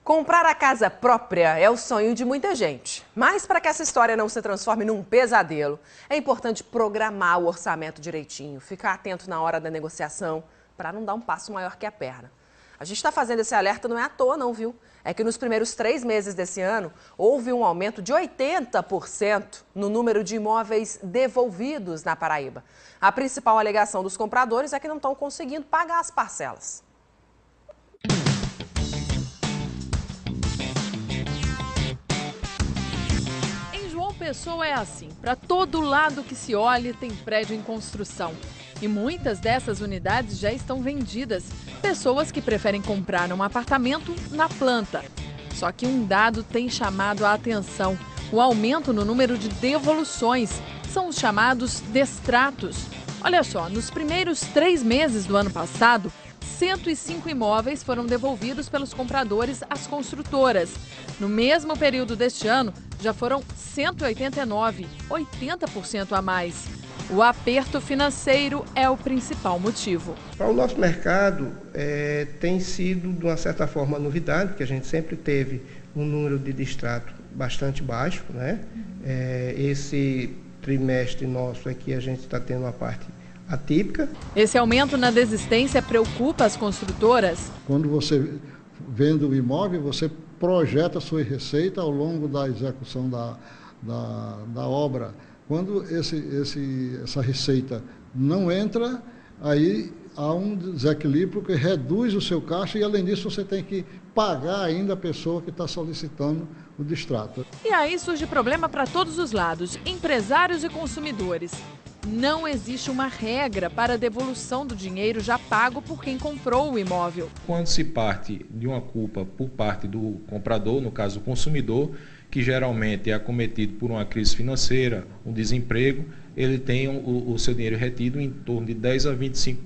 Comprar a casa própria é o sonho de muita gente. Mas para que essa história não se transforme num pesadelo, é importante programar o orçamento direitinho, ficar atento na hora da negociação, para não dar um passo maior que a perna. A gente está fazendo esse alerta não é à toa não, viu? É que nos primeiros 3 meses desse ano, houve um aumento de 80% no número de imóveis devolvidos na Paraíba. A principal alegação dos compradores é que não estão conseguindo pagar as parcelas. Pessoa é assim, para todo lado que se olhe tem prédio em construção. E muitas dessas unidades já estão vendidas. Pessoas que preferem comprar um apartamento na planta. Só que um dado tem chamado a atenção: o aumento no número de devoluções. São os chamados destratos. Olha só, nos primeiros 3 meses do ano passado, 105 imóveis foram devolvidos pelos compradores às construtoras. No mesmo período deste ano, já foram 189, 80% a mais. O aperto financeiro é o principal motivo. Para o nosso mercado, tem sido, de uma certa forma, novidade, porque a gente sempre teve um número de distrato bastante baixo, né? Esse trimestre nosso aqui, a gente está tendo uma parte atípica. Esse aumento na desistência preocupa as construtoras. Quando você vende o imóvel, você projeta a sua receita ao longo da execução da obra. Quando essa receita não entra, aí há um desequilíbrio que reduz o seu caixa e, além disso, você tem que pagar ainda a pessoa que está solicitando o distrato. E aí surge problema para todos os lados, empresários e consumidores. Não existe uma regra para a devolução do dinheiro já pago por quem comprou o imóvel. Quando se parte de uma culpa por parte do comprador, no caso o consumidor, que geralmente é acometido por uma crise financeira, um desemprego, ele tem o seu dinheiro retido em torno de 10% a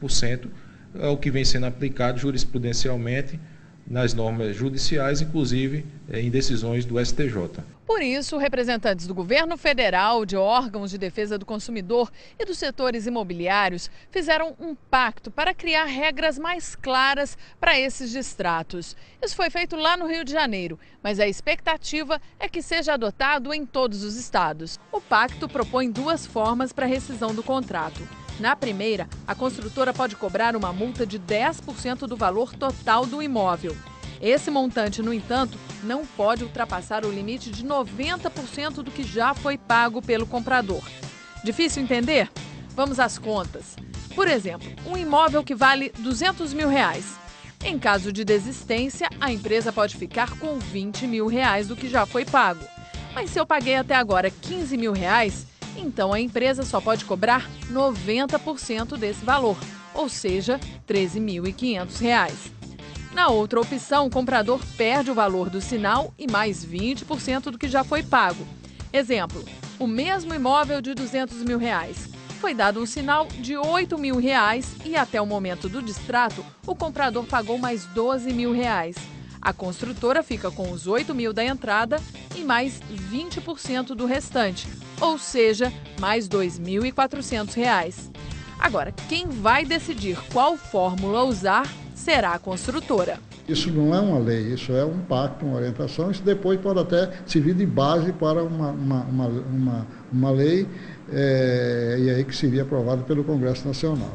25%, é o que vem sendo aplicado jurisprudencialmente nas normas judiciais, inclusive em decisões do STJ. Por isso, representantes do governo federal, de órgãos de defesa do consumidor e dos setores imobiliários fizeram um pacto para criar regras mais claras para esses distratos. Isso foi feito lá no Rio de Janeiro, mas a expectativa é que seja adotado em todos os estados. O pacto propõe 2 formas para a rescisão do contrato. Na primeira, a construtora pode cobrar uma multa de 10% do valor total do imóvel. Esse montante, no entanto, não pode ultrapassar o limite de 90% do que já foi pago pelo comprador. Difícil entender? Vamos às contas. Por exemplo, um imóvel que vale R$200 mil. Em caso de desistência, a empresa pode ficar com R$20 mil do que já foi pago. Mas se eu paguei até agora R$15 mil, então a empresa só pode cobrar 90% desse valor, ou seja, R$13.500. Na outra opção, o comprador perde o valor do sinal e mais 20% do que já foi pago. Exemplo, o mesmo imóvel de R$200 mil. Foi dado um sinal de R$8 mil e até o momento do distrato, o comprador pagou mais R$12 mil. A construtora fica com os R$8 mil da entrada e mais 20% do restante, ou seja, mais R$2.400. Agora, quem vai decidir qual fórmula usar será a construtora. Isso não é uma lei, isso é um pacto, uma orientação. Isso depois pode até servir de base para uma lei, e aí que seria aprovada pelo Congresso Nacional.